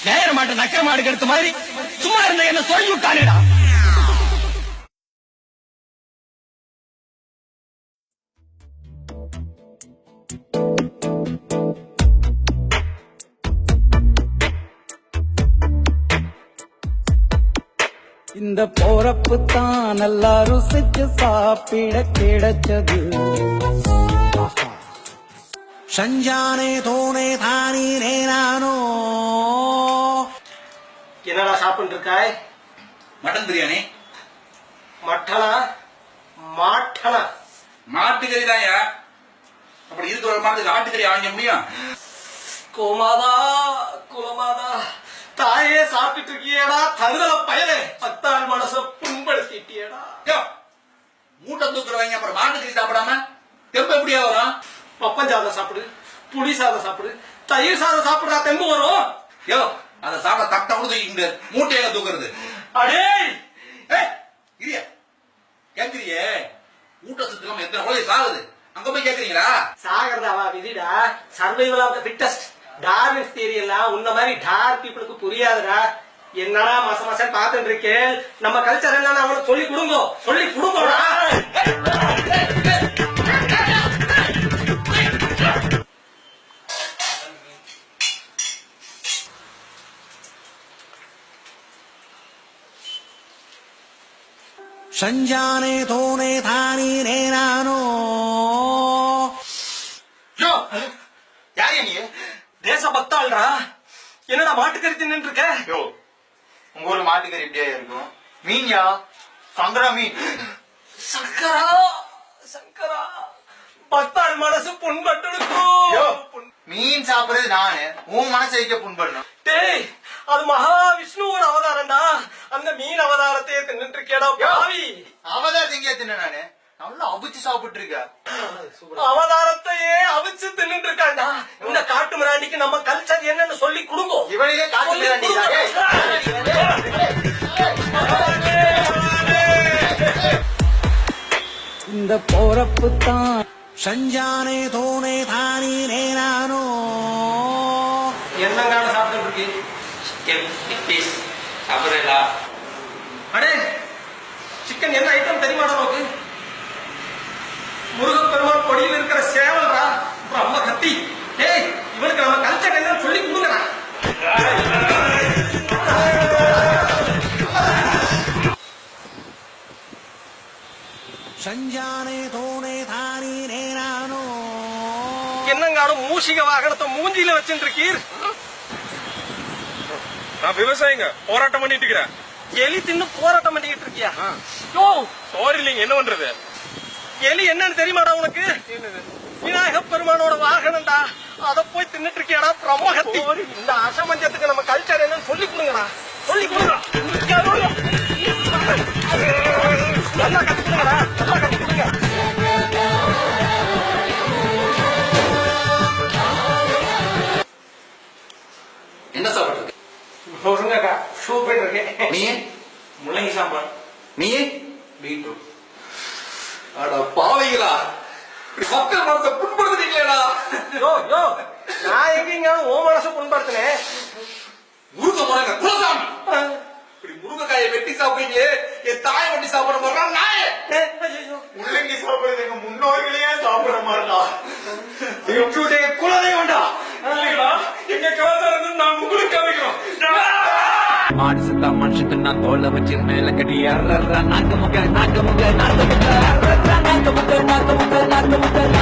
நேர மாட்ட நக்கர மாடு எடுத்த மாதிரி சும்மா இருந்த என்ன சொல்லி விட்டானேடா. இந்த போறப்பு தான் நல்லா ருசிச்சு சாப்பிட கிடைச்சது. சஞ்சானே தோனே தானே நானோ. என்னடா சாப்பிட்டு இருக்காய்? மட்டன் பிரியாணி. மட்டனா மாட்டனா? மாட்டுக்கறி தான்யா. அப்படி இருக்கிற ஒரு மாட்டுக்கு ஆட்டுக்கறி ஆஞ்ச முடியும்? கோமாதா குலமாதா தாயே சாப்பிட்டு இருக்கியடா தங்கல பயலே. 10 ஆள் மனச புண்படுத்திட்டியடா. மூட்டை தூக்குறவங்க அப்புறம் மாட்டுக்கறி சாப்பிடாம தெம்பு எப்படியா வரும்? பப்பன் சாதம் சாப்பிடு, புளி சாதம் சாப்பிடு, தயிர் சாதம் சாப்பிடுறா தெம்பு வரும். யோ அதை சாப்பிட தட்டை கொடுத்து மூட்டையாக தூக்குறது. அடே இரியா கேக்குறியே, ஊட்டச்சத்துக்காம எத்தனை குழந்தை சாகுது, அங்க போய் கேக்குறீங்களா? சாகிறதாவா விதிடா. Survival of the fittest. Darwin's theory எல்லாம் உன்ன மாதிரி டார் பீப்புளுக்கு புரியாதுடா. என்னடா மாசம் பாத்துட்டு இருக்கேன். நம்ம கல்ச்சர் எல்லாம் அவனுக்கு சொல்லி கொடுங்க, சொல்லி கொடுங்கடா. சஞ்சானே தோனே தானே நானோ. யாரு நீ? தேச பக்தாள்டா. என்னடா மாட்டுக்கறி தின்னு இருக்க? யோ, உங்க ஊர்ல மாட்டுக்கறி எப்படியா இருக்கும்? மீன்யா, சங்கரா மீன். சங்கரா சங்கரா 10 ஆள் மனசு புண்பட்டு. மீன் சாப்பிடுறது நானு, உன் மனசை வைக்க புண்படணும். டேய், அது மகாவிஷ்ணுவோட அவதாரம்டா. அந்த மீன் அவதாரத்தையே தின்னு இருக்கேடா பாவி. அவதாரம் எங்கேயா தின்ன நானு? நல்லா அவிச்சு சாப்பிட்டு இருக்க. அவதாரத்தையே அவிச்சு தின்னு இருக்காண்டா. இந்த காட்டு மிராண்டிக்கு நம்ம கல்ச்சர் என்னன்னு சொல்லி கொடுங்க. இவனையே காட்டு மிராண்டி. இந்த போறப்பு தான் சஞ்சானே தோனே தானே நானோ. என்னங்கான சாப்பிட்டு இருக்கு? சாப்பிடுறா? அடே சிக்கன் என்ன ஐட்டம் தெரியுமாடா நோக்கு? முருகப்பெருமான் கொடியில் இருக்கிற சேவல்ரா, பிரம்ம கத்தி. டேய், இவனுக்கு நம்ம கல்ச்சர் என்னன்னு சொல்லி கொடுங்கடா. சஞ்சானே தோனே தானே நானோ. என்னங்காலும் மூஷிக வாகனத்தை மூஞ்சியில வச்சுட்டு இருக்கீர். நான் விவசாயிங்க போராட்டம் பண்ணிட்டு இருக்கிறேன். எலி தின்னு போராட்டம் பண்ணிட்டு இருக்கியா? யோ சாரி இல்லைங்க, என்ன பண்றது? எலி என்னன்னு தெரியுமாடா உனக்கு? விநாயக பெருமானோட வாகனம்டா. அத போய் தின்னுட்டு இருக்கியாடா பிரம்மகத்தி. இந்த அசமஞ்சத்துக்கு நம்ம கல்ச்சர் என்னன்னு சொல்லி கொடுங்கடா, சொல்லி கொடுங்க. நல்லா கத்துக்கணுங்கடா, நல்லா கத்துக்கணுங்க. என்ன சாப்பிட்டு? சொல்லுங்கக்கா, சூப்பர் இருக்கேன். நீ முள்ளங்கி சாம்பார். நீ பீட்ரூட். அட பாவைகளா, மக்கள் மனசை புண்படுத்துறீங்களா? யோ யோ, நான் எங்கீங்க உன் மனசை புண்படுத்தினேன்? முருக முருங்க குலசாமி, இப்படி முருங்கைக்காயை வெட்டி சாப்பிடுறீங்க. என் தாயை வெட்டி சாப்பிட போறான் நாய. முள்ளங்கி சாப்பிடுறது எங்க முன்னோர்களையே சாப்பிடுற மாதிரிடா. பீட்ரூட் எங்க குலதெய்வம்டா. எங்க கலாச்சாரம் நான் உங்களுக்கு காமிக்கிறோம். மாடு சுத்தா மனுஷத்து நான் தோலை வச்சு மேல கட்டி நாக்கு முக்க நாக்கு முக்க நாக்கு முக்க நாக்கு முக்க நாக்கு முக்க நாக்கு முக்க